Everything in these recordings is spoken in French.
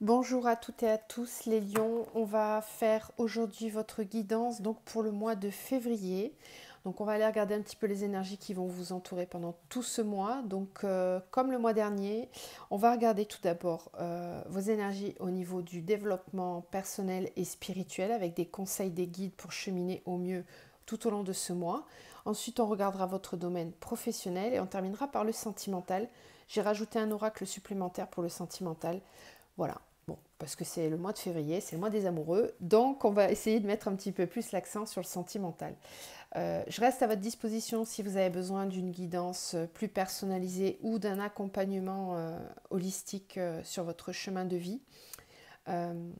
Bonjour à toutes et à tous les lions, on va faire aujourd'hui votre guidance donc pour le mois de février. Donc on va aller regarder un petit peu les énergies qui vont vous entourer pendant tout ce mois. Donc comme le mois dernier, on va regarder tout d'abord vos énergies au niveau du développement personnel et spirituel avec des conseils, des guides pour cheminer au mieux tout au long de ce mois. Ensuite on regardera votre domaine professionnel et on terminera par le sentimental. J'ai rajouté un oracle supplémentaire pour le sentimental. Voilà. Bon, parce que c'est le mois de février, c'est le mois des amoureux, donc on va essayer de mettre un petit peu plus l'accent sur le sentimental. Je reste à votre disposition si vous avez besoin d'une guidance plus personnalisée ou d'un accompagnement holistique sur votre chemin de vie. Euh,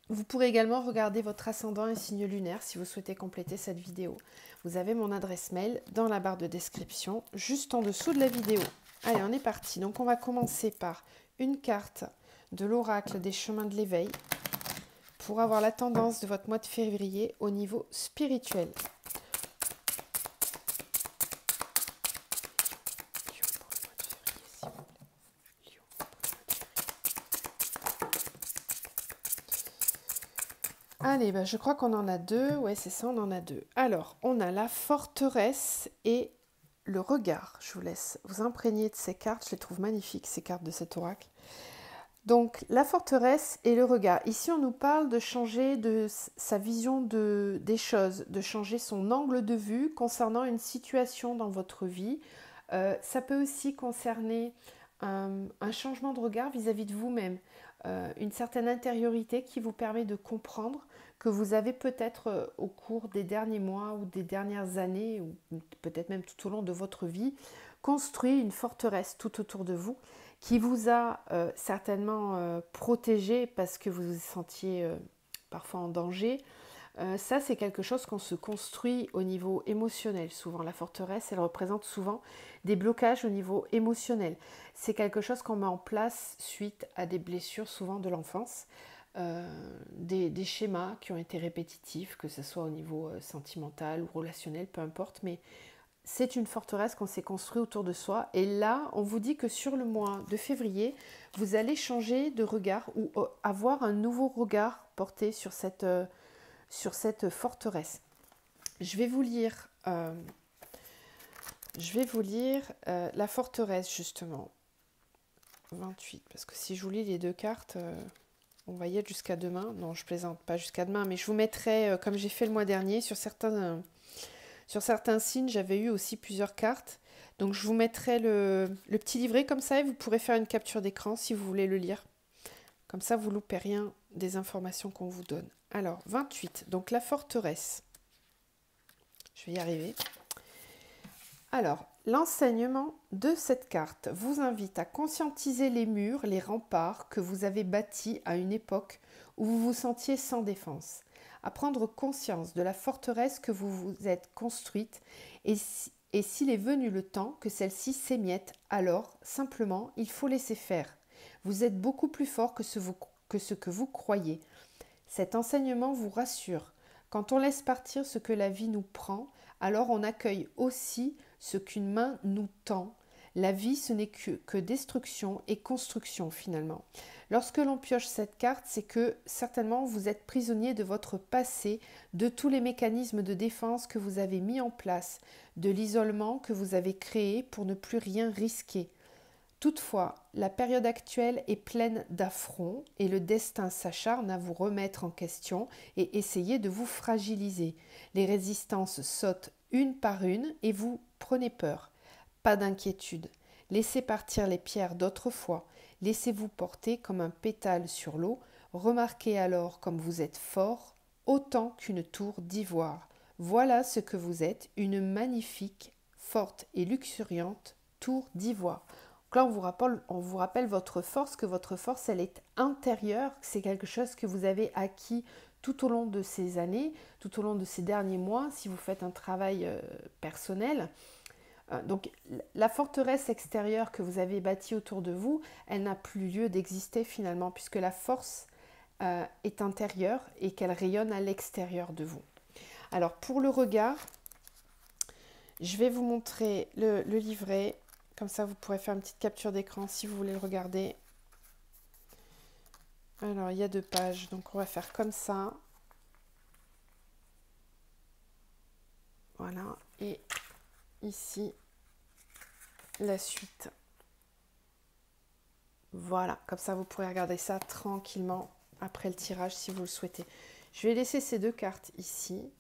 Vous pourrez également regarder votre ascendant et signe lunaire si vous souhaitez compléter cette vidéo. Vous avez mon adresse mail dans la barre de description, juste en dessous de la vidéo. Allez, on est parti. Donc on va commencer par une carte de l'oracle des chemins de l'éveil pour avoir la tendance de votre mois de février au niveau spirituel. Allez, je crois qu'on en a deux. Ouais, c'est ça, on en a deux. Alors, on a la forteresse et le regard. Je vous laisse vous imprégner de ces cartes. Je les trouve magnifiques, ces cartes de cet oracle. Donc, la forteresse et le regard. Ici, on nous parle de changer sa vision des choses, de changer son angle de vue concernant une situation dans votre vie. Ça peut aussi concerner un changement de regard vis-à-vis de vous-même, une certaine intériorité qui vous permet de comprendre que vous avez peut-être au cours des derniers mois ou des dernières années, ou peut-être même tout au long de votre vie, construit une forteresse tout autour de vous qui vous a certainement protégé parce que vous vous sentiez parfois en danger. Ça, c'est quelque chose qu'on se construit au niveau émotionnel. Souvent, la forteresse, elle représente souvent des blocages au niveau émotionnel. C'est quelque chose qu'on met en place suite à des blessures, souvent de l'enfance, des schémas qui ont été répétitifs, que ce soit au niveau sentimental ou relationnel, peu importe, mais c'est une forteresse qu'on s'est construite autour de soi. Et là, on vous dit que sur le mois de février, vous allez changer de regard ou avoir un nouveau regard porté sur cette forteresse. Je vais vous lire, la forteresse justement. 28, parce que si je vous lis les deux cartes, on va y être jusqu'à demain. Non, je plaisante, pas jusqu'à demain, mais je vous mettrai, comme j'ai fait le mois dernier, sur certains signes, j'avais eu aussi plusieurs cartes. Donc je vous mettrai le petit livret comme ça et vous pourrez faire une capture d'écran si vous voulez le lire. Comme ça, vous ne loupez rien des informations qu'on vous donne. Alors, 28, donc la forteresse. Je vais y arriver. Alors, l'enseignement de cette carte vous invite à conscientiser les murs, les remparts que vous avez bâtis à une époque où vous vous sentiez sans défense, à prendre conscience de la forteresse que vous vous êtes construite et s'il est venu le temps que celle-ci s'émiette, alors, simplement, il faut laisser faire. Vous êtes beaucoup plus fort que ce que vous croyez. Cet enseignement vous rassure. Quand on laisse partir ce que la vie nous prend, alors on accueille aussi ce qu'une main nous tend. La vie, ce n'est que destruction et construction finalement. Lorsque l'on pioche cette carte, c'est que certainement vous êtes prisonnier de votre passé, de tous les mécanismes de défense que vous avez mis en place, de l'isolement que vous avez créé pour ne plus rien risquer. Toutefois, la période actuelle est pleine d'affronts et le destin s'acharne à vous remettre en question et essayer de vous fragiliser. Les résistances sautent une par une et vous prenez peur. Pas d'inquiétude. Laissez partir les pierres d'autrefois. Laissez-vous porter comme un pétale sur l'eau. Remarquez alors comme vous êtes fort, autant qu'une tour d'ivoire. Voilà ce que vous êtes, une magnifique, forte et luxuriante tour d'ivoire. Donc là, on vous rappelle votre force, que votre force, elle est intérieure, c'est quelque chose que vous avez acquis tout au long de ces années, tout au long de ces derniers mois, si vous faites un travail personnel. Donc la forteresse extérieure que vous avez bâtie autour de vous, elle n'a plus lieu d'exister finalement, puisque la force est intérieure et qu'elle rayonne à l'extérieur de vous. Alors pour le regard, je vais vous montrer le livret. Comme ça, vous pourrez faire une petite capture d'écran si vous voulez le regarder. Alors, il y a 2 pages, donc on va faire comme ça. Voilà, et ici, la suite. Voilà, comme ça, vous pourrez regarder ça tranquillement après le tirage si vous le souhaitez. Je vais laisser ces 2 cartes ici.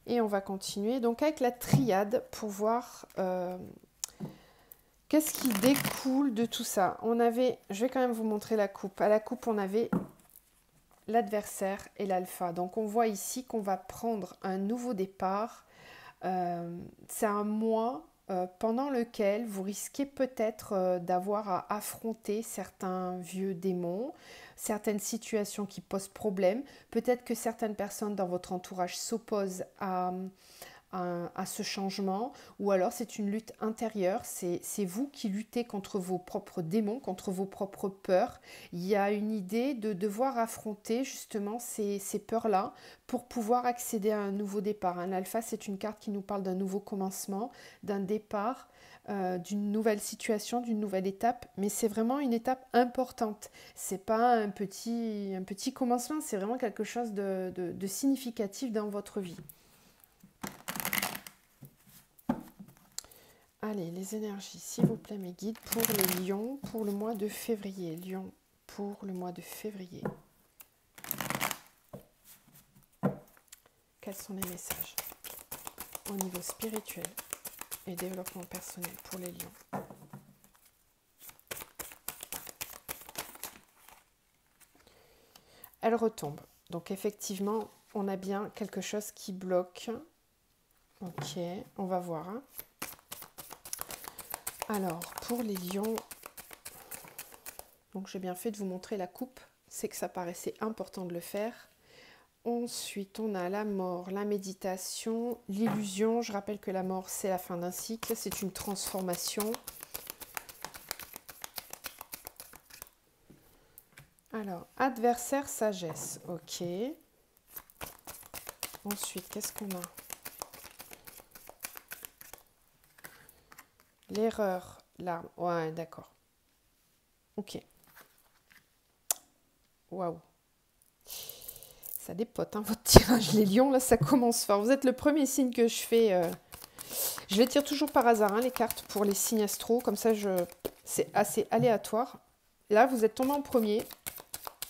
Et on va continuer donc avec la triade pour voir qu'est-ce qui découle de tout ça. On avait, je vais quand même vous montrer la coupe. À la coupe, on avait l'adversaire et l'alpha. Donc on voit ici qu'on va prendre un nouveau départ. C'est un mois pendant lequel vous risquez peut-être d'avoir à affronter certains vieux démons, certaines situations qui posent problème. Peut-être que certaines personnes dans votre entourage s'opposent à ce changement, ou alors c'est une lutte intérieure, c'est vous qui luttez contre vos propres démons, contre vos propres peurs. Il y a une idée de devoir affronter justement ces peurs-là pour pouvoir accéder à un nouveau départ. Un alpha, c'est une carte qui nous parle d'un nouveau commencement, d'un départ, d'une nouvelle situation, d'une nouvelle étape, mais c'est vraiment une étape importante. C'est pas un petit commencement, c'est vraiment quelque chose de significatif dans votre vie. Allez, les énergies, s'il vous plaît, mes guides, pour les lions, pour le mois de février. Lion, pour le mois de février. Quels sont les messages au niveau spirituel et développement personnel pour les lions? Elle retombe. Donc effectivement, on a bien quelque chose qui bloque. Ok, on va voir. Hein. Alors, pour les lions, donc j'ai bien fait de vous montrer la coupe, c'est que ça paraissait important de le faire. Ensuite, on a la mort, la méditation, l'illusion. Je rappelle que la mort, c'est la fin d'un cycle, c'est une transformation. Alors, adversaire, sagesse, ok. Ensuite, qu'est-ce qu'on a? L'erreur, l'arme. Ouais, d'accord. Ok. Waouh. Ça dépote, hein, votre tirage. Les lions, là, ça commence fort. Vous êtes le premier signe que je fais. Je les tire toujours par hasard, hein, les cartes, pour les signes astro. Comme ça, c'est assez aléatoire. Là, vous êtes tombé en premier.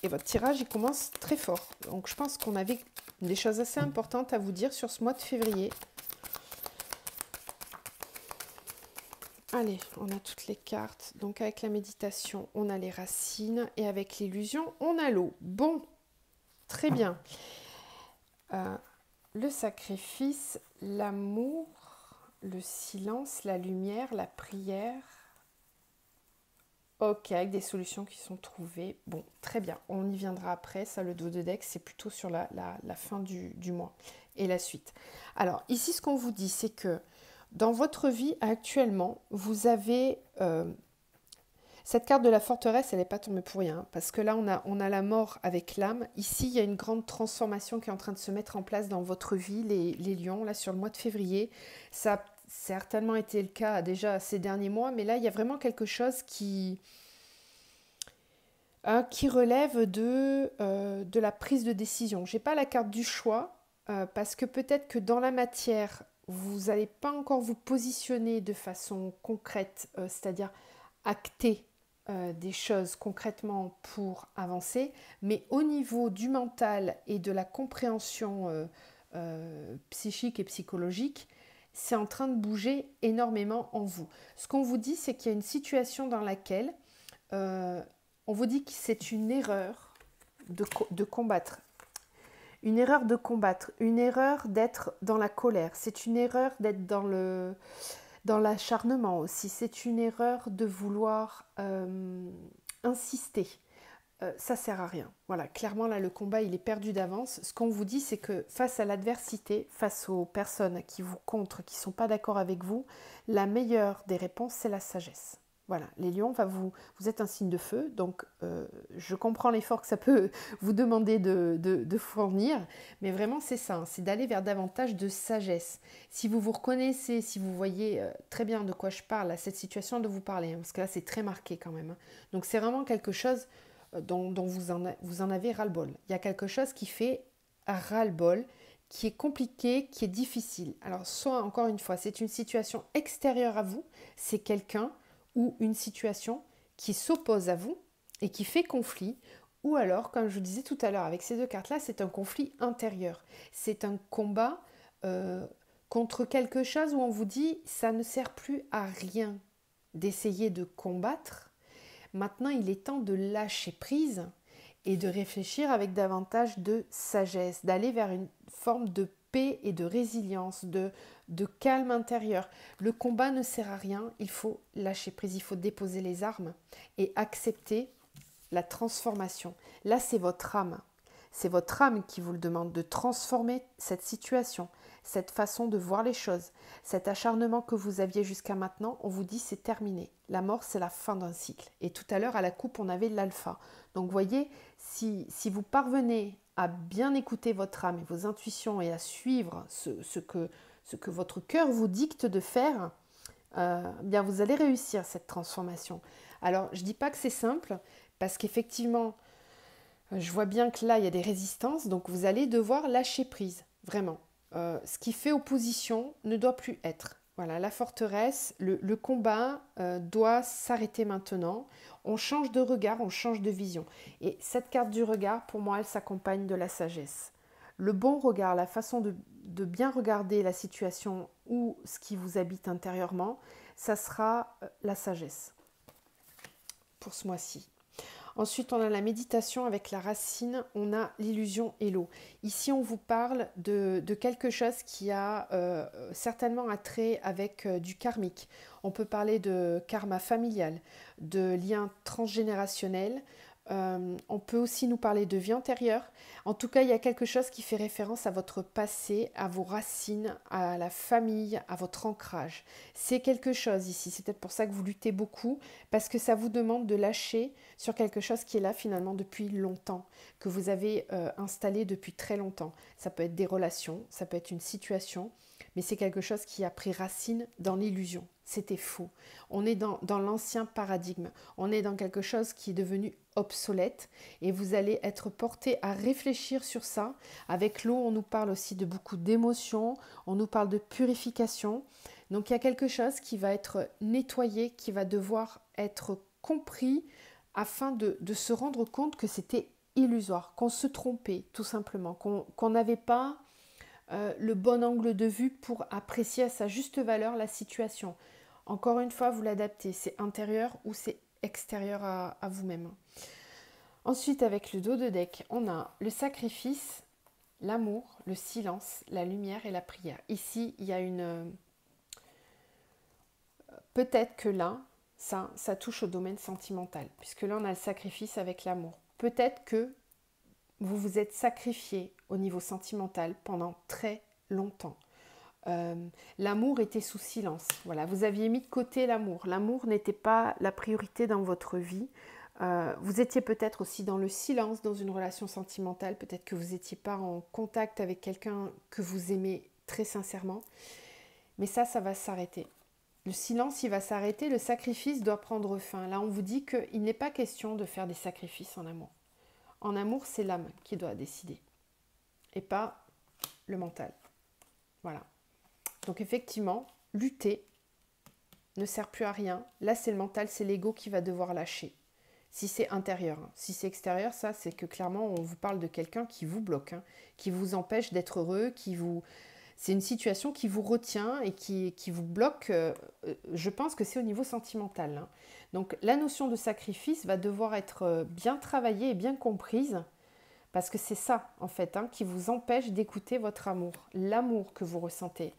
Et votre tirage, il commence très fort. Donc, je pense qu'on avait des choses assez importantes à vous dire sur ce mois de février. Allez, on a toutes les cartes. Donc avec la méditation, on a les racines. Et avec l'illusion, on a l'eau. Bon, très bien. Le sacrifice, l'amour, le silence, la lumière, la prière. Ok, avec des solutions qui sont trouvées. Bon, très bien. On y viendra après. Ça, le dos de deck, c'est plutôt sur la fin du mois et la suite. Alors, ici, ce qu'on vous dit, c'est que dans votre vie actuellement, vous avez cette carte de la forteresse, elle n'est pas tombée pour rien, parce que là, on a la mort avec l'âme. Ici, il y a une grande transformation qui est en train de se mettre en place dans votre vie, les lions, là, sur le mois de février. Ça a certainement été le cas déjà ces derniers mois, mais là, il y a vraiment quelque chose qui relève de la prise de décision. Je n'ai pas la carte du choix, parce que peut-être que dans la matière, vous n'allez pas encore vous positionner de façon concrète, c'est-à-dire acter des choses concrètement pour avancer, mais au niveau du mental et de la compréhension psychique et psychologique, c'est en train de bouger énormément en vous. Ce qu'on vous dit, c'est qu'il y a une situation dans laquelle on vous dit que c'est une erreur de combattre. Une erreur de combattre, une erreur d'être dans la colère, c'est une erreur d'être dans l'acharnement aussi, c'est une erreur de vouloir insister. Ça sert à rien. Voilà, clairement là le combat il est perdu d'avance. Ce qu'on vous dit c'est que face à l'adversité, face aux personnes qui vous contre, qui ne sont pas d'accord avec vous, la meilleure des réponses c'est la sagesse. Voilà, les lions, vous êtes un signe de feu, donc je comprends l'effort que ça peut vous demander de fournir, mais vraiment c'est ça, hein, c'est d'aller vers davantage de sagesse. Si vous vous reconnaissez, si vous voyez très bien de quoi je parle, à cette situation de vous parler, hein, parce que là c'est très marqué quand même. Hein. Donc c'est vraiment quelque chose dont vous en avez ras-le-bol. Il y a quelque chose qui fait ras-le-bol, qui est compliqué, qui est difficile. Alors, soit, encore une fois, c'est une situation extérieure à vous, c'est quelqu'un ou une situation qui s'oppose à vous et qui fait conflit, ou alors, comme je vous disais tout à l'heure avec ces deux cartes-là, c'est un conflit intérieur. C'est un combat contre quelque chose où on vous dit ça ne sert plus à rien d'essayer de combattre. Maintenant, il est temps de lâcher prise et de réfléchir avec davantage de sagesse, d'aller vers une forme de paix et de résilience, de calme intérieur. Le combat ne sert à rien, il faut lâcher prise, il faut déposer les armes et accepter la transformation. Là, c'est votre âme. C'est votre âme qui vous le demande de transformer cette situation, cette façon de voir les choses, cet acharnement que vous aviez jusqu'à maintenant. On vous dit c'est terminé. La mort, c'est la fin d'un cycle. Et tout à l'heure, à la coupe, on avait l'alpha. Donc, voyez, si vous parvenez à bien écouter votre âme et vos intuitions et à suivre ce que votre cœur vous dicte de faire, bien vous allez réussir cette transformation. Alors, je ne dis pas que c'est simple, parce qu'effectivement, je vois bien que là, il y a des résistances, donc vous allez devoir lâcher prise, vraiment. Ce qui fait opposition ne doit plus être. Voilà, la forteresse, le combat doit s'arrêter maintenant. On change de regard, on change de vision. Et cette carte du regard, pour moi, elle s'accompagne de la sagesse. Le bon regard, la façon de bien regarder la situation ou ce qui vous habite intérieurement, ça sera la sagesse pour ce mois-ci. Ensuite, on a la méditation avec la racine, on a l'illusion et l'eau. Ici, on vous parle de quelque chose qui a certainement un trait avec du karmique. On peut parler de karma familial, de liens transgénérationnels. On peut aussi nous parler de vie antérieure. En tout cas, il y a quelque chose qui fait référence à votre passé, à vos racines, à la famille, à votre ancrage. C'est quelque chose ici. C'est peut-être pour ça que vous luttez beaucoup, parce que ça vous demande de lâcher sur quelque chose qui est là finalement depuis longtemps, que vous avez installé depuis très longtemps. Ça peut être des relations, ça peut être une situation, mais c'est quelque chose qui a pris racine dans l'illusion. C'était faux. On est dans l'ancien paradigme. On est dans quelque chose qui est devenu obsolète et vous allez être porté à réfléchir sur ça. Avec l'eau, on nous parle aussi de beaucoup d'émotions, on nous parle de purification. Donc il y a quelque chose qui va être nettoyé, qui va devoir être compris afin de se rendre compte que c'était illusoire, qu'on se trompait tout simplement, qu'on n'avait pas le bon angle de vue pour apprécier à sa juste valeur la situation. Encore une fois, vous l'adaptez, c'est intérieur ou c'est extérieur à vous-même. Ensuite, avec le dos de deck, on a le sacrifice, l'amour, le silence, la lumière et la prière. Ici, il y a une... Peut-être que là, ça touche au domaine sentimental, puisque là, on a le sacrifice avec l'amour. Peut-être que vous vous êtes sacrifié au niveau sentimental pendant très longtemps. L'amour était sous silence. Voilà, vous aviez mis de côté l'amour. L'amour n'était pas la priorité dans votre vie. Vous étiez peut-être aussi dans le silence, dans une relation sentimentale. Peut-être que vous n'étiez pas en contact avec quelqu'un que vous aimez très sincèrement. Mais ça va s'arrêter. Le silence, il va s'arrêter. Le sacrifice doit prendre fin. Là, on vous dit qu'il n'est pas question de faire des sacrifices en amour. En amour, c'est l'âme qui doit décider. Et pas le mental. Voilà. Donc effectivement, lutter ne sert plus à rien. Là, c'est le mental, c'est l'ego qui va devoir lâcher. Si c'est intérieur. Si c'est extérieur, ça, c'est que clairement, on vous parle de quelqu'un qui vous bloque, qui vous empêche d'être heureux, c'est une situation qui vous retient et qui vous bloque. Je pense que c'est au niveau sentimental. Donc la notion de sacrifice va devoir être bien travaillée et bien comprise. Parce que c'est ça, en fait, qui vous empêche d'écouter votre amour, l'amour que vous ressentez.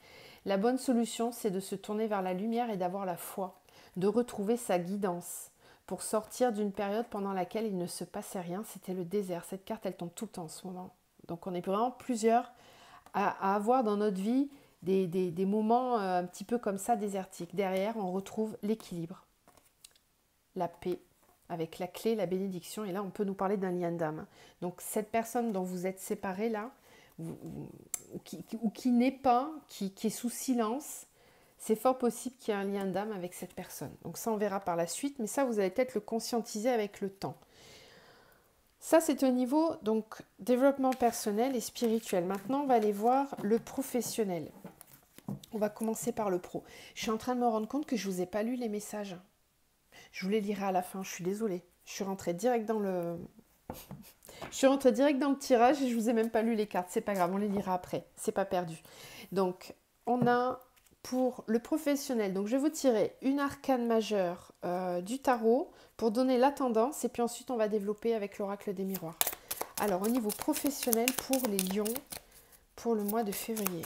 La bonne solution, c'est de se tourner vers la lumière et d'avoir la foi, de retrouver sa guidance pour sortir d'une période pendant laquelle il ne se passait rien. C'était le désert. Cette carte, elle tombe tout le temps en ce moment. Donc on est vraiment plusieurs à avoir dans notre vie des moments un petit peu comme ça, désertiques. Derrière, on retrouve l'équilibre, la paix, avec la clé, la bénédiction, et là on peut nous parler d'un lien d'âme. Donc cette personne dont vous êtes séparés là, ou qui n'est pas, qui est sous silence, c'est fort possible qu'il y ait un lien d'âme avec cette personne. Donc ça on verra par la suite, mais ça vous allez peut-être le conscientiser avec le temps. Ça, c'est au niveau donc développement personnel et spirituel. Maintenant, on va aller voir le professionnel. On va commencer par le pro. Je suis en train de me rendre compte que je ne vous ai pas lu les messages. Je vous les lirai à la fin, je suis désolée. Je suis rentrée direct dans le tirage et je ne vous ai même pas lu les cartes. C'est pas grave, on les lira après. C'est pas perdu. Donc, on a pour le professionnel, donc je vais vous tirer une arcane majeure du tarot pour donner la tendance et puis ensuite on va développer avec l'oracle des miroirs. Alors, au niveau professionnel pour les lions, pour le mois de février.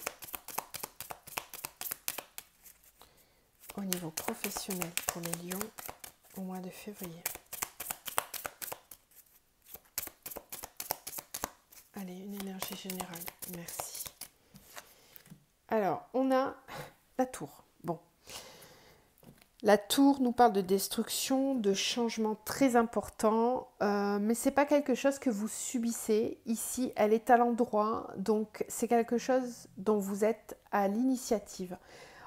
Au niveau professionnel pour les lions, au mois de février. Allez, une énergie générale. Merci. Alors, on a la tour. Bon. La tour nous parle de destruction, de changement très important, mais ce n'est pas quelque chose que vous subissez. Ici, elle est à l'endroit, donc c'est quelque chose dont vous êtes à l'initiative.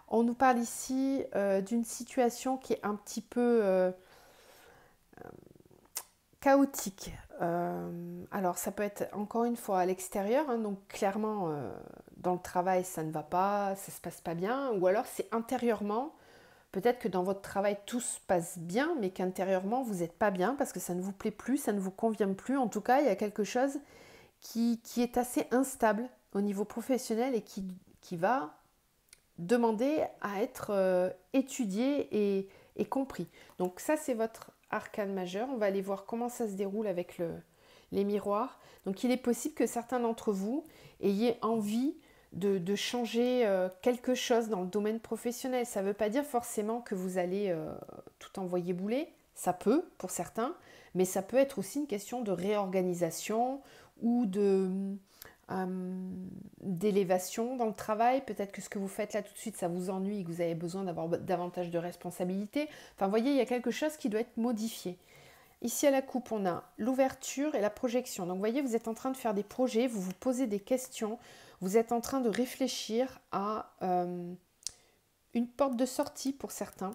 On nous parle ici d'une situation qui est un petit peu chaotique. Alors ça peut être encore une fois à l'extérieur, hein, donc clairement dans le travail ça ne va pas, ça se passe pas bien, ou alors c'est intérieurement, peut-être que dans votre travail tout se passe bien, mais qu'intérieurement vous n'êtes pas bien parce que ça ne vous plaît plus, ça ne vous convient plus. En tout cas, il y a quelque chose qui est assez instable au niveau professionnel et qui va demander à être étudié et compris. Donc ça c'est votre arcane majeur. On va aller voir comment ça se déroule avec les miroirs. Donc il est possible que certains d'entre vous ayez envie de changer quelque chose dans le domaine professionnel. Ça ne veut pas dire forcément que vous allez tout envoyer bouler. Ça peut pour certains, mais ça peut être aussi une question de réorganisation ou d'élévation dans le travail. Peut-être que ce que vous faites là tout de suite, ça vous ennuie et que vous avez besoin d'avoir davantage de responsabilités. Enfin, vous voyez, il y a quelque chose qui doit être modifié. Ici, à la coupe, on a l'ouverture et la projection. Donc, vous voyez, vous êtes en train de faire des projets, vous vous posez des questions, vous êtes en train de réfléchir à une porte de sortie pour certains,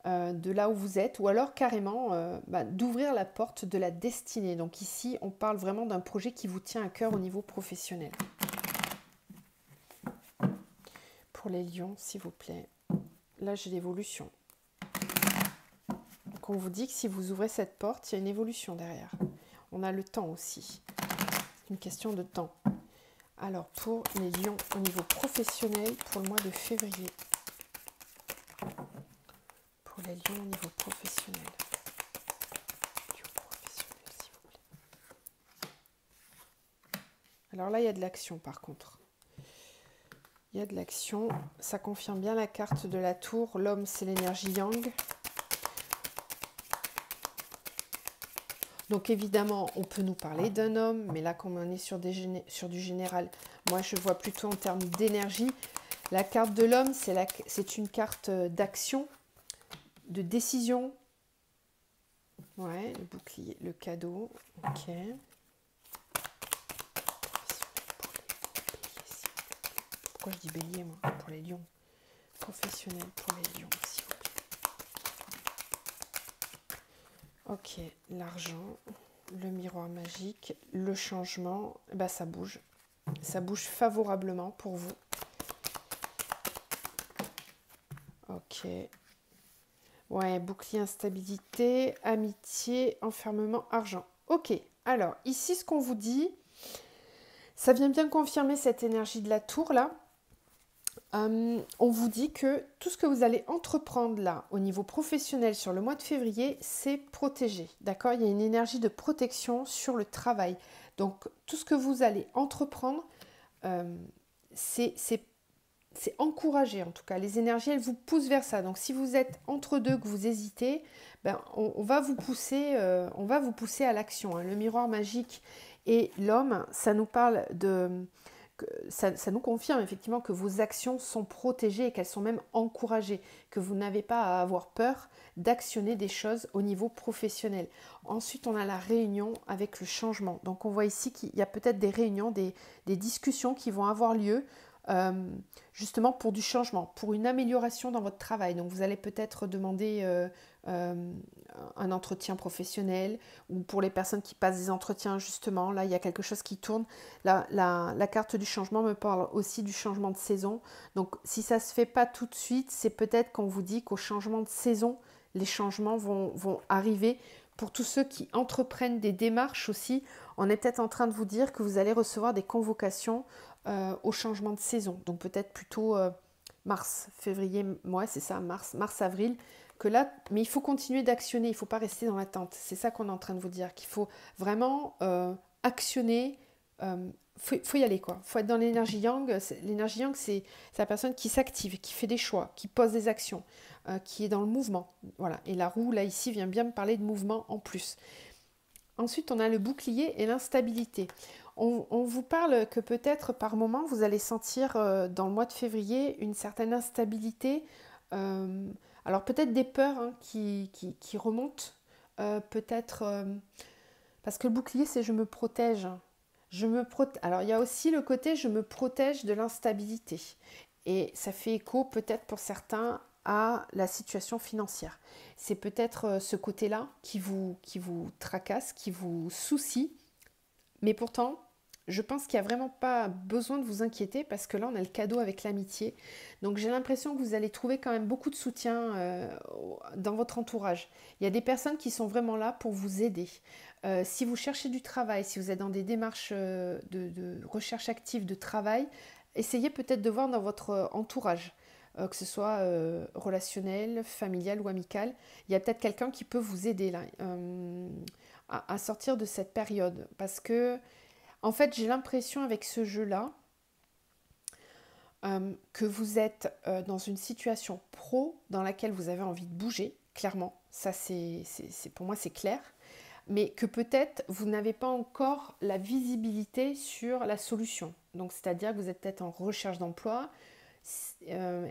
de là où vous êtes, ou alors carrément d'ouvrir la porte de la destinée. Donc ici, on parle vraiment d'un projet qui vous tient à cœur au niveau professionnel. Pour les lions, s'il vous plaît, là j'ai l'évolution. Donc on vous dit que si vous ouvrez cette porte, il y a une évolution derrière. On a le temps aussi. C'est une question de temps. Alors pour les lions au niveau professionnel, pour le mois de février. Pour les lions au niveau professionnel. Lions professionnels, s'il vous plaît. Alors là, il y a de l'action par contre. Il y a de l'action. Ça confirme bien la carte de la tour. L'homme, c'est l'énergie yang. Donc évidemment, on peut nous parler d'un homme, mais là, comme on est sur du général, moi je vois plutôt en termes d'énergie. La carte de l'homme, c'est une carte d'action, de décision. Ouais, le bouclier, le cadeau. Ok. Pourquoi je dis bélier, moi? Pour les lions. Professionnel pour les lions, s'il vous plaît. Ok, l'argent, le miroir magique, le changement, bah ça bouge. Ça bouge favorablement pour vous. Ok. Ouais, bouclier, instabilité, amitié, enfermement, argent. Ok, alors ici ce qu'on vous dit, ça vient bien confirmer cette énergie de la tour là. On vous dit que tout ce que vous allez entreprendre là au niveau professionnel sur le mois de février, c'est protégé. D'accord? Il y a une énergie de protection sur le travail. Donc tout ce que vous allez entreprendre, c'est encouragé en tout cas. Les énergies, elles vous poussent vers ça. Donc si vous êtes entre deux, que vous hésitez, ben, on va vous pousser à l'action. Hein. Le miroir magique et l'homme, ça nous parle de... Ça nous confirme effectivement que vos actions sont protégées et qu'elles sont même encouragées, que vous n'avez pas à avoir peur d'actionner des choses au niveau professionnel. Ensuite, on a la réunion avec le changement. Donc, on voit ici qu'il y a peut-être des réunions, des discussions qui vont avoir lieu justement pour du changement, pour une amélioration dans votre travail. Donc vous allez peut-être demander un entretien professionnel, ou pour les personnes qui passent des entretiens, justement, là il y a quelque chose qui tourne. La carte du changement me parle aussi du changement de saison. Donc si ça ne se fait pas tout de suite, c'est peut-être qu'on vous dit qu'au changement de saison, les changements vont arriver. Pour tous ceux qui entreprennent des démarches aussi, on est peut-être en train de vous dire que vous allez recevoir des convocations au changement de saison. Donc peut-être plutôt mars, février, ouais c'est ça, mars, avril. Que là, mais il faut continuer d'actionner, il ne faut pas rester dans l'attente. C'est ça qu'on est en train de vous dire, qu'il faut vraiment actionner. Faut y aller quoi. Faut être dans l'énergie yang. L'énergie yang, c'est la personne qui s'active, qui fait des choix, qui pose des actions, qui est dans le mouvement. Voilà. Et la roue là ici vient bien me parler de mouvement en plus. Ensuite, on a le bouclier et l'instabilité. On vous parle que peut-être par moment vous allez sentir dans le mois de février une certaine instabilité. Alors peut-être des peurs hein, qui remontent. Peut-être parce que le bouclier c'est je me protège. Alors il y a aussi le côté je me protège de l'instabilité. Et ça fait écho peut-être pour certains à la situation financière. C'est peut-être ce côté-là qui vous tracasse, qui vous soucie. Mais pourtant, je pense qu'il n'y a vraiment pas besoin de vous inquiéter parce que là, on a le cadeau avec l'amitié. Donc j'ai l'impression que vous allez trouver quand même beaucoup de soutien dans votre entourage. Il y a des personnes qui sont vraiment là pour vous aider. Si vous cherchez du travail, si vous êtes dans des démarches de recherche active de travail, essayez peut-être de voir dans votre entourage, que ce soit relationnel, familial ou amical. Il y a peut-être quelqu'un qui peut vous aider là, à sortir de cette période. Parce que, en fait, j'ai l'impression avec ce jeu-là que vous êtes dans une situation pro dans laquelle vous avez envie de bouger, clairement. Ça, pour moi, c'est clair. Mais que peut-être vous n'avez pas encore la visibilité sur la solution. Donc, c'est-à-dire que vous êtes peut-être en recherche d'emploi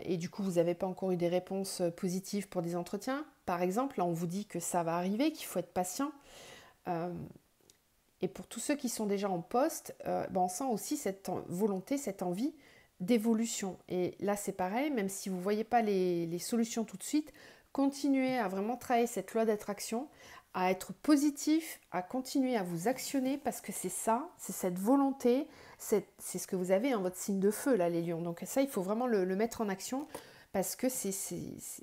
et du coup, vous n'avez pas encore eu des réponses positives pour des entretiens. Par exemple, là, on vous dit que ça va arriver, qu'il faut être patient. Et pour tous ceux qui sont déjà en poste, on sent aussi cette volonté, cette envie d'évolution. Et là, c'est pareil, même si vous ne voyez pas les solutions tout de suite, continuez à vraiment travailler cette loi d'attraction, à être positif, à continuer à vous actionner parce que c'est ça, c'est cette volonté, c'est ce que vous avez en votre signe de feu, là, les lions. Donc ça, il faut vraiment le mettre en action parce que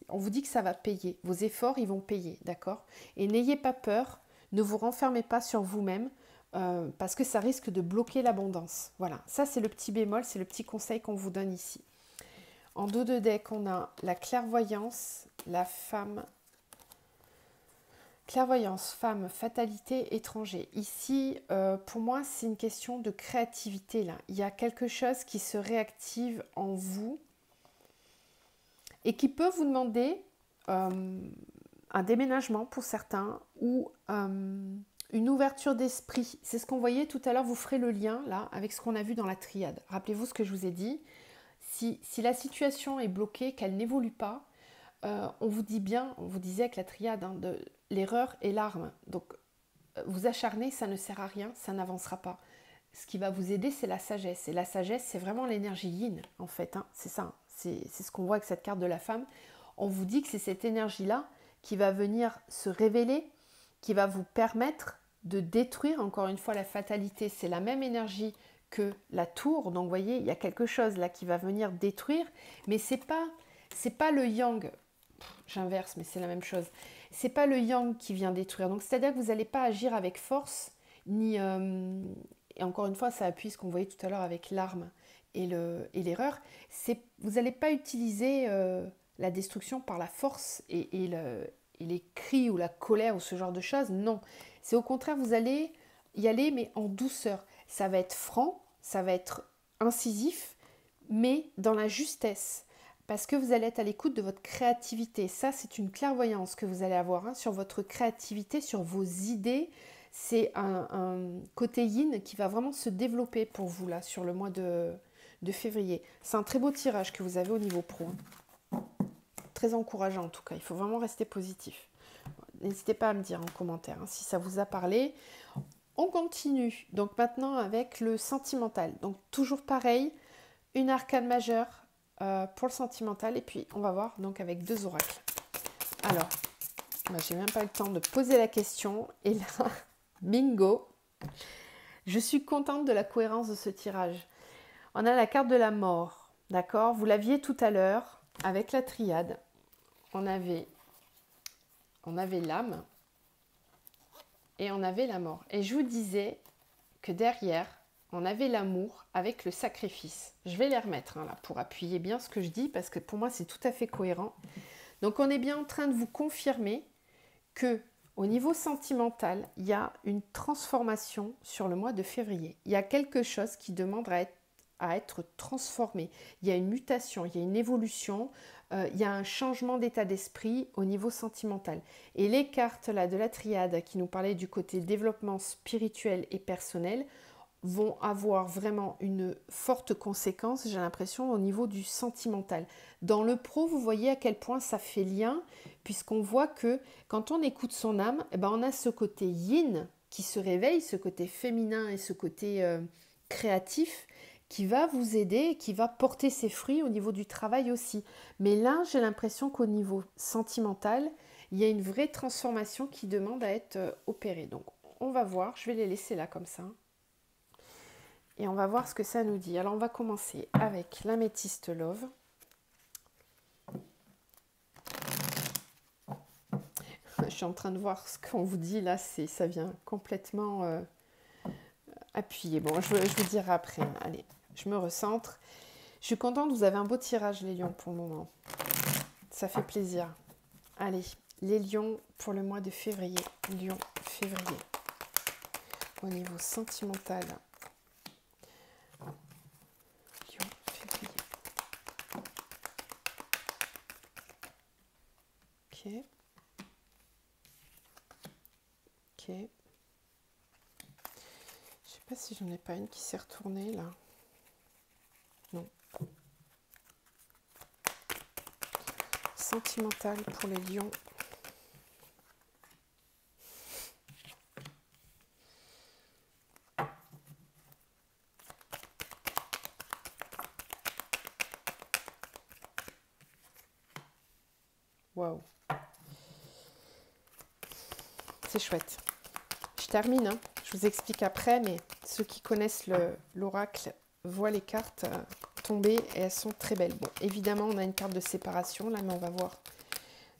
on vous dit que ça va payer. Vos efforts, ils vont payer, d'accord? Et n'ayez pas peur, ne vous renfermez pas sur vous-même parce que ça risque de bloquer l'abondance. Voilà, ça c'est le petit bémol, c'est le petit conseil qu'on vous donne ici. En dos de deck, on a la clairvoyance, la femme. Clairvoyance, femme, fatalité, étranger. Ici, pour moi, c'est une question de créativité. Là. Il y a quelque chose qui se réactive en vous et qui peut vous demander un déménagement pour certains ou une ouverture d'esprit. C'est ce qu'on voyait tout à l'heure. Vous ferez le lien là avec ce qu'on a vu dans la triade. Rappelez-vous ce que je vous ai dit. Si la situation est bloquée, qu'elle n'évolue pas, on vous dit bien, on vous disait avec la triade, hein, de l'erreur et l'arme. Donc, vous acharner, ça ne sert à rien, ça n'avancera pas. Ce qui va vous aider, c'est la sagesse. Et la sagesse, c'est vraiment l'énergie yin, en fait. Hein. C'est ça, hein. C'est ce qu'on voit avec cette carte de la femme. On vous dit que c'est cette énergie-là qui va venir se révéler, qui va vous permettre de détruire, encore une fois, la fatalité. C'est la même énergie que la tour. Donc, vous voyez, il y a quelque chose là qui va venir détruire. Mais c'est pas le yang. J'inverse, mais c'est la même chose. C'est pas le yang qui vient détruire. Donc, c'est-à-dire que vous n'allez pas agir avec force, ni... et encore une fois, ça appuie ce qu'on voyait tout à l'heure avec l'arme et l'erreur. Vous n'allez pas utiliser la destruction par la force et les cris ou la colère ou ce genre de choses. Non. C'est au contraire, vous allez y aller, mais en douceur. Ça va être franc, ça va être incisif, mais dans la justesse. Parce que vous allez être à l'écoute de votre créativité. Ça, c'est une clairvoyance que vous allez avoir hein, sur votre créativité, sur vos idées. C'est un côté yin qui va vraiment se développer pour vous là sur le mois de février. C'est un très beau tirage que vous avez au niveau pro. Hein. Très encourageant en tout cas. Il faut vraiment rester positif. N'hésitez pas à me dire en commentaire hein, si ça vous a parlé. On continue. Donc maintenant avec le sentimental. Donc toujours pareil. une arcane majeure pour le sentimental. Et puis, on va voir donc avec 2 oracles. Alors, moi, j'ai même pas eu le temps de poser la question. Et là, bingo! Je suis contente de la cohérence de ce tirage. On a la carte de la mort, d'accord? Vous l'aviez tout à l'heure avec la triade. On avait l'âme et on avait la mort. Et je vous disais que derrière, on avait l'amour avec le sacrifice. Je vais les remettre là, pour appuyer bien ce que je dis, parce que pour moi, c'est tout à fait cohérent. Donc, on est bien en train de vous confirmer que au niveau sentimental, il y a une transformation sur le mois de février. Il y a quelque chose qui demande à être transformé. Il y a une mutation, il y a une évolution, il y a un changement d'état d'esprit au niveau sentimental. Et les cartes là, de la triade qui nous parlaient du côté développement spirituel et personnel vont avoir vraiment une forte conséquence, j'ai l'impression, au niveau du sentimental. Dans le pro, vous voyez à quel point ça fait lien, puisqu'on voit que quand on écoute son âme, eh ben on a ce côté yin qui se réveille, ce côté féminin et ce côté créatif qui va vous aider, qui va porter ses fruits au niveau du travail aussi. Mais là, j'ai l'impression qu'au niveau sentimental, il y a une vraie transformation qui demande à être opérée. Donc, on va voir, je vais les laisser là comme ça. Et on va voir ce que ça nous dit. Alors, on va commencer avec l'améthyste love. Je suis en train de voir ce qu'on vous dit là, ça vient complètement appuyé. Bon, je vous dirai après. Allez, je me recentre. Je suis contente, vous avez un beau tirage, les lions, pour le moment. Ça fait plaisir. Allez, les lions pour le mois de février. Lion, février. Au niveau sentimental. Lion, février. Ok. Ok. Je sais pas si j'en ai pas une qui s'est retournée là. Non. Sentimental pour les lions. Waouh. C'est chouette. Je termine, hein. Je vous explique après, mais ceux qui connaissent l'oracle voient les cartes tomber et elles sont très belles. Bon, évidemment, on a une carte de séparation là, mais on va voir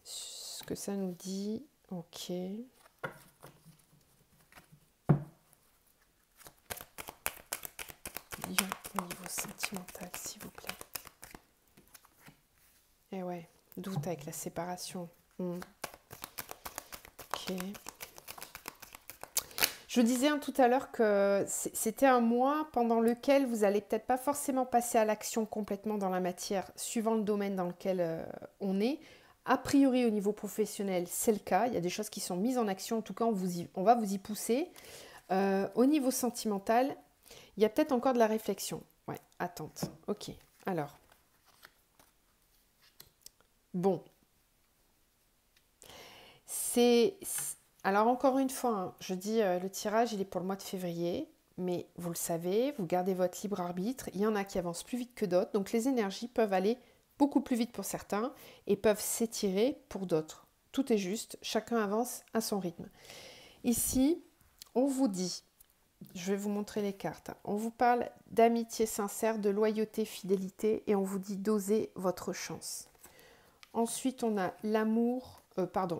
ce que ça nous dit. Ok. Lion au niveau sentimental, s'il vous plaît. Et ouais, doute avec la séparation. Ok. Je vous disais tout à l'heure que c'était un mois pendant lequel vous n'allez peut-être pas forcément passer à l'action complètement dans la matière, suivant le domaine dans lequel on est. A priori, au niveau professionnel, c'est le cas. Il y a des choses qui sont mises en action. En tout cas, on va vous y pousser. Au niveau sentimental, il y a peut-être encore de la réflexion. Ouais, attente. Ok. Alors. Bon. Alors encore une fois, hein, je dis le tirage il est pour le mois de février, mais vous le savez, vous gardez votre libre arbitre, il y en a qui avancent plus vite que d'autres, donc les énergies peuvent aller beaucoup plus vite pour certains et peuvent s'étirer pour d'autres. Tout est juste, chacun avance à son rythme. Ici, on vous dit, je vais vous montrer les cartes, on vous parle d'amitié sincère, de loyauté, fidélité et on vous dit d'oser votre chance. Ensuite, on a l'amour.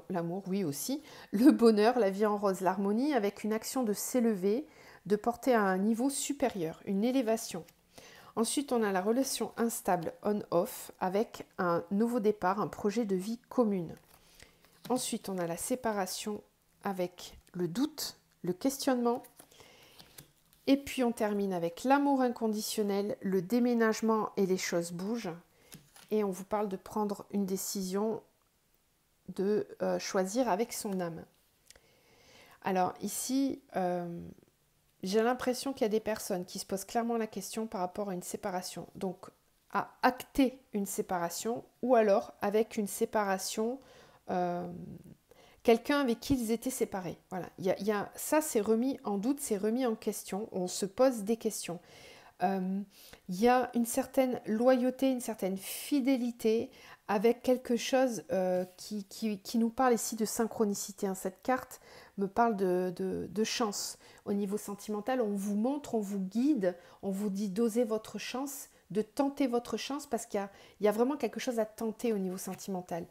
L'amour, oui aussi, le bonheur, la vie en rose, l'harmonie, avec une action de s'élever, de porter à un niveau supérieur, une élévation. Ensuite, on a la relation instable on-off, avec un nouveau départ, un projet de vie commune. Ensuite, on a la séparation avec le doute, le questionnement. Et puis, on termine avec l'amour inconditionnel, le déménagement et les choses bougent. Et on vous parle de prendre une décision, de choisir avec son âme. Alors ici, j'ai l'impression qu'il y a des personnes qui se posent clairement la question par rapport à une séparation. Donc à acter une séparation ou alors avec une séparation, quelqu'un avec qui ils étaient séparés. Voilà. Ça c'est remis en doute, c'est remis en question. On se pose des questions. Il y a une certaine loyauté, une certaine fidélité avec quelque chose qui nous parle ici de synchronicité. Hein. Cette carte me parle de chance. Au niveau sentimental, on vous montre, on vous guide, on vous dit d'oser votre chance, de tenter votre chance parce qu'il y a vraiment quelque chose à tenter au niveau sentimental.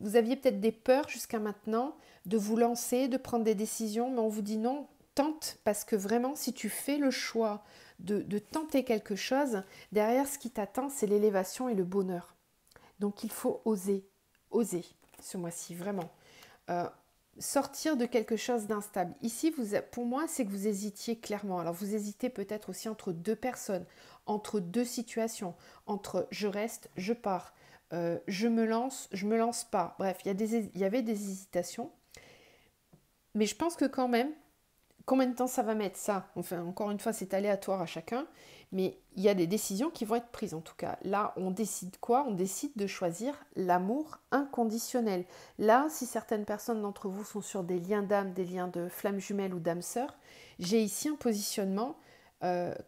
Vous aviez peut-être des peurs jusqu'à maintenant de vous lancer, de prendre des décisions, mais on vous dit non, tente parce que vraiment, si tu fais le choix de tenter quelque chose, derrière ce qui t'attend, c'est l'élévation et le bonheur. Donc il faut oser ce mois-ci, vraiment. Sortir de quelque chose d'instable. Ici, pour moi, c'est que vous hésitiez clairement. Alors vous hésitez peut-être aussi entre deux personnes, entre deux situations, entre je reste, je pars, je me lance pas. Bref, il y avait des hésitations. Mais je pense que quand même, combien de temps ça va mettre ça? Enfin, encore une fois, c'est aléatoire à chacun, mais il y a des décisions qui vont être prises en tout cas. Là, on décide quoi? On décide de choisir l'amour inconditionnel. Là, si certaines personnes d'entre vous sont sur des liens d'âme, des liens de flammes jumelles ou d'âme sœur, j'ai ici un positionnement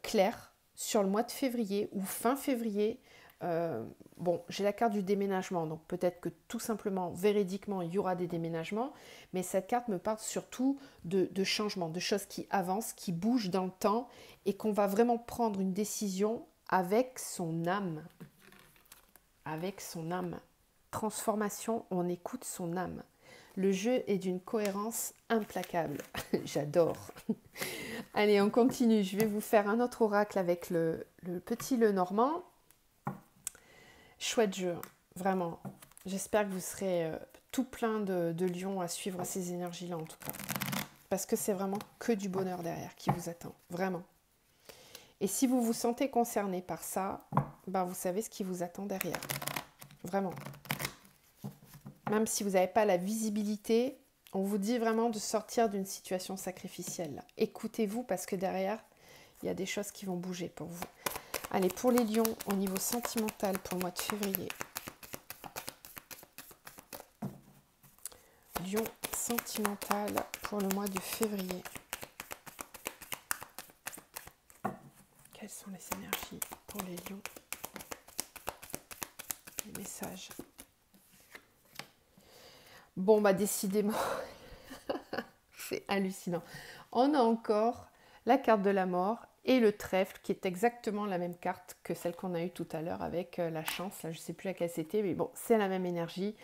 clair sur le mois de février ou fin février. Bon, j'ai la carte du déménagement, donc peut-être que tout simplement, véridiquement, il y aura des déménagements, mais cette carte me parle surtout de changements, de choses qui avancent, qui bougent dans le temps et qu'on va vraiment prendre une décision avec son âme. Avec son âme. Transformation, on écoute son âme. Le jeu est d'une cohérence implacable. J'adore. Allez, on continue. Je vais vous faire un autre oracle avec le petit Lenormand. Chouette jeu, vraiment. J'espère que vous serez tout plein de lions à suivre ces énergies-là en tout cas. Parce que c'est vraiment que du bonheur derrière qui vous attend, vraiment. Et si vous vous sentez concerné par ça, ben vous savez ce qui vous attend derrière. Vraiment. Même si vous n'avez pas la visibilité, on vous dit vraiment de sortir d'une situation sacrificielle. Écoutez-vous parce que derrière, il y a des choses qui vont bouger pour vous. Allez, pour les lions, au niveau sentimental, pour le mois de février. Lion sentimental pour le mois de février. Quelles sont les énergies pour les lions? Les messages. Bon, bah décidément, c'est hallucinant. On a encore la carte de la mort et le trèfle qui est exactement la même carte que celle qu'on a eue tout à l'heure avec la chance. Là, je ne sais plus laquelle c'était, mais bon, c'est la même énergie.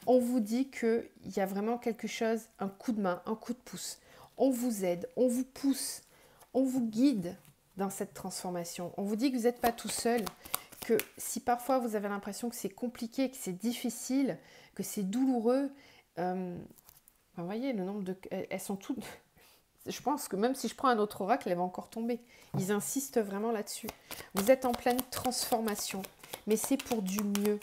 On vous dit qu'il y a vraiment quelque chose, un coup de main, un coup de pouce. On vous aide, on vous pousse, on vous guide dans cette transformation. On vous dit que vous n'êtes pas tout seul, que si parfois vous avez l'impression que c'est compliqué, que c'est difficile, que c'est douloureux, vous voyez, le nombre de... Elles sont toutes... Je pense que même si je prends un autre oracle, elle va encore tomber. Ils insistent vraiment là-dessus. Vous êtes en pleine transformation, mais c'est pour du mieux.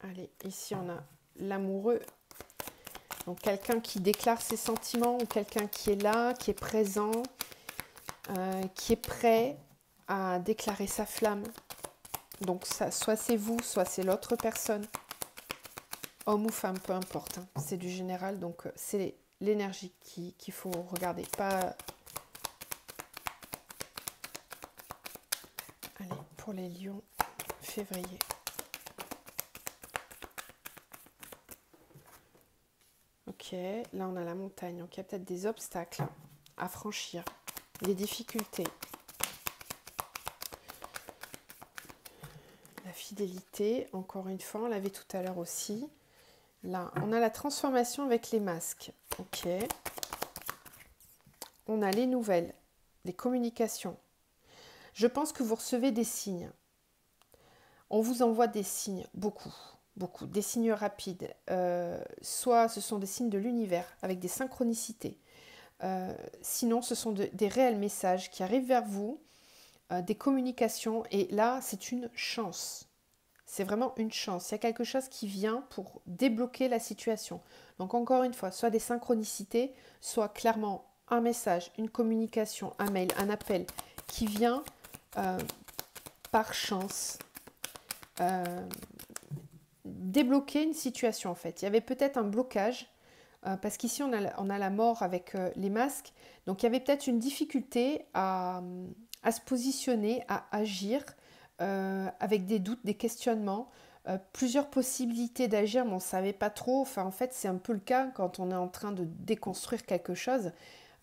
Allez, ici on a l'amoureux. Donc quelqu'un qui déclare ses sentiments ou quelqu'un qui est là, qui est présent, qui est prêt à déclarer sa flamme. Donc ça, soit c'est vous, soit c'est l'autre personne. Homme ou femme, peu importe. Hein. C'est du général, donc c'est l'énergie qu'il faut regarder. Pas... Allez, pour les lions, février. Ok, là on a la montagne. Donc il y a peut-être des obstacles à franchir, des difficultés. La fidélité, encore une fois, on l'avait tout à l'heure aussi. Là, on a la transformation avec les masques. Ok. On a les nouvelles, les communications. Je pense que vous recevez des signes. On vous envoie des signes, beaucoup, des signes rapides. Soit ce sont des signes de l'univers avec des synchronicités. Sinon, ce sont des réels messages qui arrivent vers vous, des communications. Et là, c'est une chance. C'est vraiment une chance. Il y a quelque chose qui vient pour débloquer la situation. Donc encore une fois, soit des synchronicités, soit clairement un message, une communication, un mail, un appel qui vient par chance débloquer une situation en fait. Il y avait peut-être un blocage parce qu'ici on a la mort avec les masques. Donc il y avait peut-être une difficulté à se positionner, à agir avec des doutes, des questionnements, plusieurs possibilités d'agir, mais on ne savait pas trop. Enfin, en fait, c'est un peu le cas quand on est en train de déconstruire quelque chose.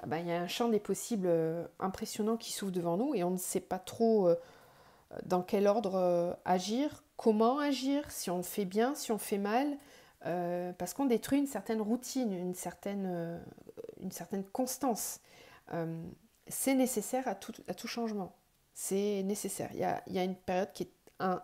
Ben, il y a un champ des possibles impressionnant qui s'ouvre devant nous et on ne sait pas trop dans quel ordre agir, comment agir, si on fait bien, si on fait mal, parce qu'on détruit une certaine routine, une certaine constance. Euh, c'est nécessaire à tout changement. C'est nécessaire. Il y a une période qui est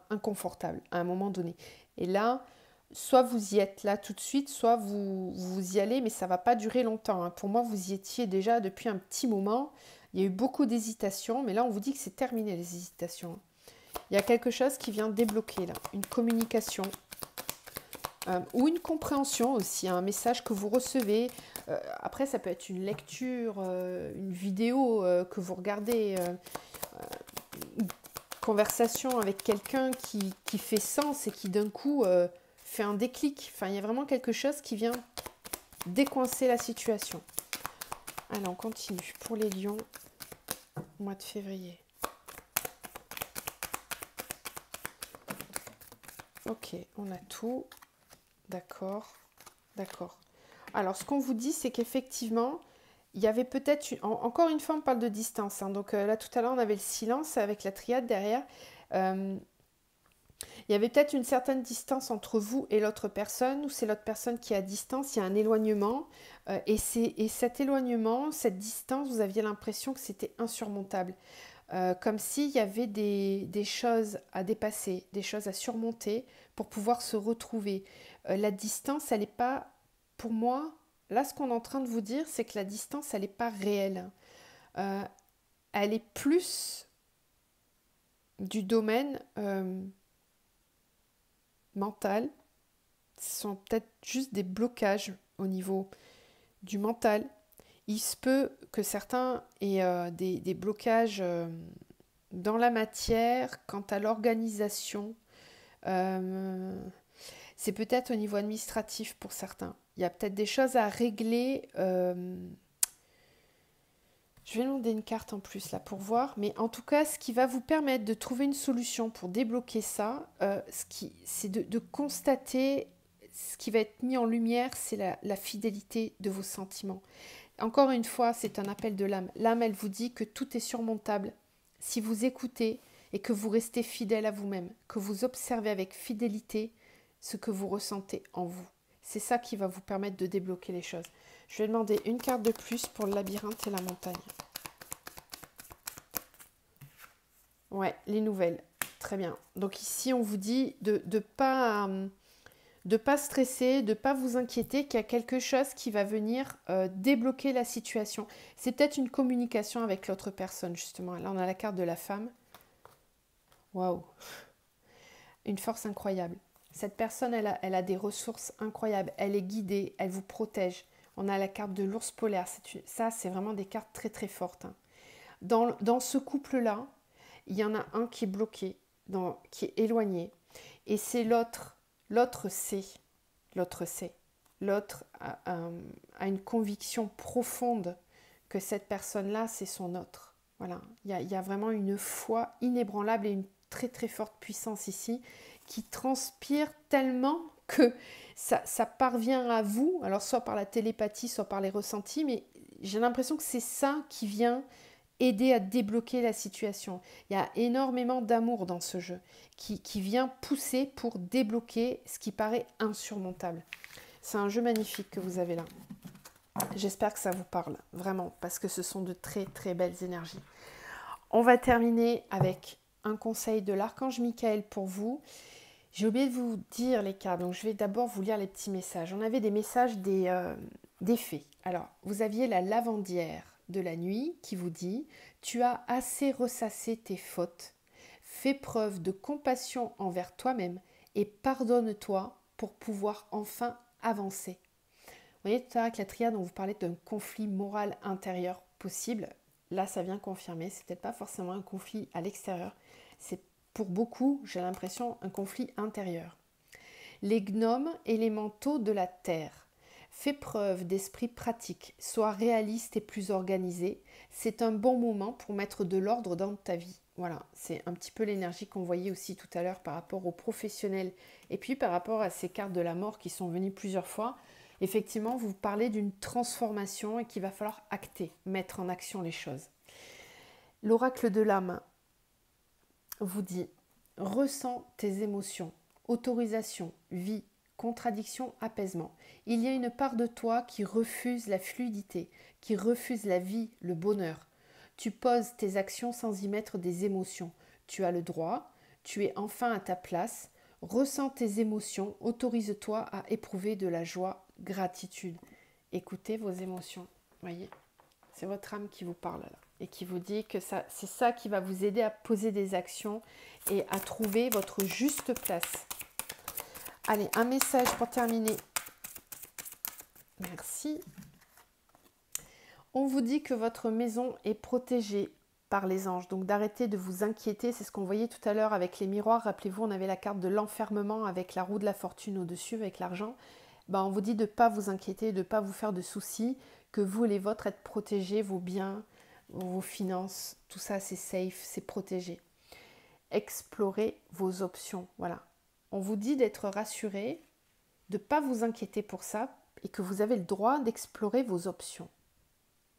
inconfortable à un moment donné. Et là, soit vous y êtes là tout de suite, soit vous y allez, mais ça ne va pas durer longtemps, hein. Pour moi, vous y étiez déjà depuis un petit moment. Il y a eu beaucoup d'hésitations, mais là, on vous dit que c'est terminé les hésitations. Il y a quelque chose qui vient débloquer là, une communication ou une compréhension aussi, un message que vous recevez. Après, ça peut être une lecture, une vidéo que vous regardez, une conversation avec quelqu'un qui fait sens et qui d'un coup fait un déclic. Enfin, il y a vraiment quelque chose qui vient décoincer la situation. Allez, on continue. Pour les lions, mois de février. Ok, on a tout. D'accord, d'accord. Alors, ce qu'on vous dit, c'est qu'effectivement, il y avait peut-être... Encore une fois, on parle de distance, hein. Donc là, tout à l'heure, on avait le silence avec la triade derrière. Il y avait peut-être une certaine distance entre vous et l'autre personne, ou c'est l'autre personne qui est à distance, il y a un éloignement. Et cet éloignement, cette distance, vous aviez l'impression que c'était insurmontable. Comme s'il y avait des choses à dépasser, des choses à surmonter pour pouvoir se retrouver. La distance, elle n'est pas, pour moi, là ce qu'on est en train de vous dire, c'est que la distance, elle n'est pas réelle. Euh, Elle est plus du domaine mental. Ce sont peut-être juste des blocages au niveau du mental. Il se peut que certains aient des blocages dans la matière, quant à l'organisation. C'est peut-être au niveau administratif pour certains. Il y a peut-être des choses à régler. Je vais demander une carte en plus là pour voir. Mais en tout cas, ce qui va vous permettre de trouver une solution pour débloquer ça, c'est de constater ce qui va être mis en lumière, c'est la fidélité de vos sentiments. Encore une fois, c'est un appel de l'âme. L'âme, elle vous dit que tout est surmontable. Si vous écoutez et que vous restez fidèle à vous-même, que vous observez avec fidélité ce que vous ressentez en vous. C'est ça qui va vous permettre de débloquer les choses. Je vais demander une carte de plus pour le labyrinthe et la montagne. Ouais, les nouvelles. Très bien. Donc ici, on vous dit de pas stresser, de ne pas vous inquiéter, qu'il y a quelque chose qui va venir débloquer la situation. C'est peut-être une communication avec l'autre personne, justement. Là, on a la carte de la femme. Waouh! Une force incroyable. Cette personne, elle a des ressources incroyables. Elle est guidée, elle vous protège. On a la carte de l'ours polaire. Ça, c'est vraiment des cartes très, très fortes, hein. Dans ce couple-là, il y en a un qui est bloqué, qui est éloigné. Et c'est l'autre. L'autre sait. L'autre sait. L'autre a une conviction profonde que cette personne-là, c'est son autre. Voilà. Il y a vraiment une foi inébranlable et une très très forte puissance ici qui transpire tellement que ça parvient à vous, alors soit par la télépathie, soit par les ressentis, mais j'ai l'impression que c'est ça qui vient aider à débloquer la situation. Il y a énormément d'amour dans ce jeu qui vient pousser pour débloquer ce qui paraît insurmontable. C'est un jeu magnifique que vous avez là. J'espère que ça vous parle, vraiment, parce que ce sont de très très belles énergies. On va terminer avec un conseil de l'archange Michael pour vous. J'ai oublié de vous dire les cartes, donc je vais d'abord vous lire les petits messages. On avait des messages des fées. Alors, vous aviez la lavandière de la nuit qui vous dit « Tu as assez ressassé tes fautes, fais preuve de compassion envers toi-même et pardonne-toi pour pouvoir enfin avancer. » Vous voyez tout à l'heure avec la triade, on vous parlait d'un conflit moral intérieur possible. Là, ça vient confirmer. C'est peut-être pas forcément un conflit à l'extérieur. C'est pour beaucoup, j'ai l'impression, un conflit intérieur. Les gnomes élémentaux de la terre. Fais preuve d'esprit pratique, sois réaliste et plus organisé. C'est un bon moment pour mettre de l'ordre dans ta vie. Voilà, c'est un petit peu l'énergie qu'on voyait aussi tout à l'heure par rapport aux professionnels et puis par rapport à ces cartes de la mort qui sont venues plusieurs fois. Effectivement, vous parlez d'une transformation et qu'il va falloir acter, mettre en action les choses. L'oracle de l'âme vous dit « Ressens tes émotions, autorisation, vie, contradiction, apaisement. Il y a une part de toi qui refuse la fluidité, qui refuse la vie, le bonheur. Tu poses tes actions sans y mettre des émotions. Tu as le droit, tu es enfin à ta place. Ressens tes émotions, autorise-toi à éprouver de la joie, gratitude. Écoutez vos émotions, voyez, c'est votre âme qui vous parle là et qui vous dit que c'est ça qui va vous aider à poser des actions et à trouver votre juste place. Allez, un message pour terminer. Merci. On vous dit que votre maison est protégée par les anges. Donc d'arrêter de vous inquiéter. C'est ce qu'on voyait tout à l'heure avec les miroirs. Rappelez-vous, on avait la carte de l'enfermement avec la roue de la fortune au-dessus, avec l'argent. On vous dit de ne pas vous inquiéter, de ne pas vous faire de soucis, que vous et les vôtres êtes protégés, vos biens, vos finances, tout ça c'est safe, c'est protégé. Explorez vos options, voilà. On vous dit d'être rassuré, de ne pas vous inquiéter pour ça et que vous avez le droit d'explorer vos options.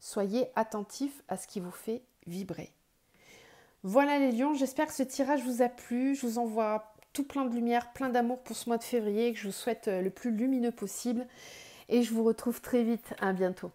Soyez attentifs à ce qui vous fait vibrer. Voilà les lions, j'espère que ce tirage vous a plu. Je vous envoie tout plein de lumière, plein d'amour pour ce mois de février, que je vous souhaite le plus lumineux possible. Et je vous retrouve très vite. À bientôt.